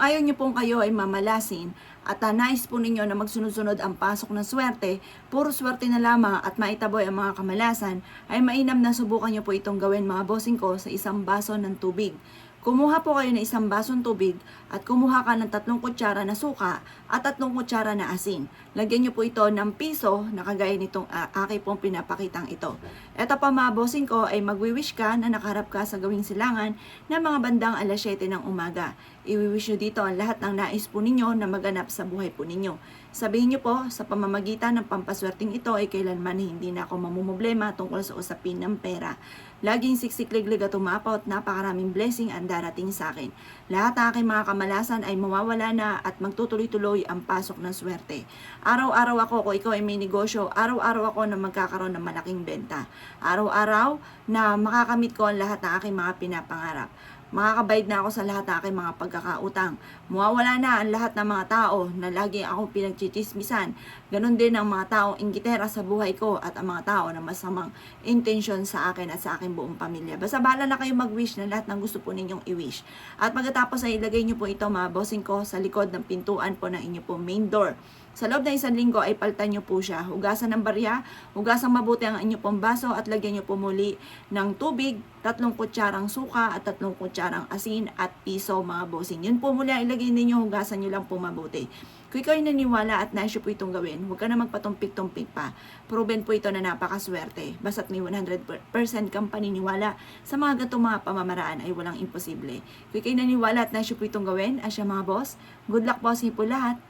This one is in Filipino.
Ayaw niyo pong kayo ay mamalasin at nais po ninyo na magsunod-sunod ang pasok ng swerte, puro swerte na lamang at maitaboy ang mga kamalasan, ay mainam na subukan niyo po itong gawin mga bossing ko sa isang baso ng tubig. Kumuha po kayo ng isang basong tubig at kumuha ka ng 3 kutsara na suka at 3 kutsara na asin. Lagyan niyo po ito ng piso na kagaya nitong aking pong pinapakitang ito. Ito pa mga bossing ko ay magwi-wish ka na nakaharap ka sa gawing silangan na mga bandang alas 7 ng umaga. Iwi-wish nyo dito ang lahat ng nais po ninyo na maganap sa buhay po ninyo. Sabihin nyo po, sa pamamagitan ng pampaswerteng ito ay kailanman hindi na ako mamumblema tungkol sa usapin ng pera. Laging siksik-liglig at umapaw at napakaraming blessing ang darating sa akin. Lahat ng aking mga kamalasan ay mawawala na at magtutuloy-tuloy ang pasok ng swerte. Araw-araw ako, kung ikaw ay may negosyo, araw-araw ako na magkakaroon ng malaking benta. Araw-araw na makakamit ko ang lahat ng aking mga pinapangarap. Makakabayad na ako sa lahat ng aking mga pagkakautang. Mawawala na ang lahat ng mga tao na lagi akong pinagchichismisan. Ganon din ang mga taong inggitera sa buhay ko at ang mga tao na masamang intention sa akin at sa aking buong pamilya. Basta bahala na kayo mag-wish na lahat ng gusto po ninyong i-wish. At pagkatapos ay ilagay nyo po ito mga bossing ko sa likod ng pintuan po ng inyo po main door. Sa loob ng 1 linggo ay paltan nyo po siya. Hugasan ng barya, hugasan mabuti ang inyo pong baso at lagyan nyo po muli ng tubig, 3 kutsarang suka at 3 kutsarang asin at piso mga bossing. Yun po muli ang ilagay ninyo, hugasan nyo lang po mabuti. Kung ikaw ay naniwala at nais po itong gawin, huwag ka na magpatumpik-tumpik pa. Proven po ito na napakaswerte. Basta't may 100% kang paniniwala sa mga ganitong mga pamamaraan ay walang imposible. Kung ikaw ay naniwala at nais po itong gawin, asya mga boss, good luck po sa po lahat.